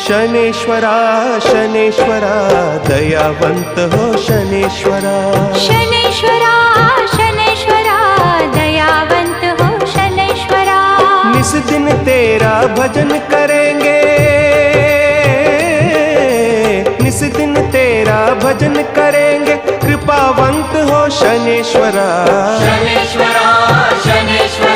शनेश्वरा शनेश्वरा दयावंत हो शनेश्वरा। शनेश्वरा शनेश्वरा दयावंत हो शनेश्वरा। निस दिन तेरा भजन करेंगे, निस दिन तेरा भजन करेंगे, कृपावंत हो शनेश्वरा। शनेश्वरा शनेश्वरा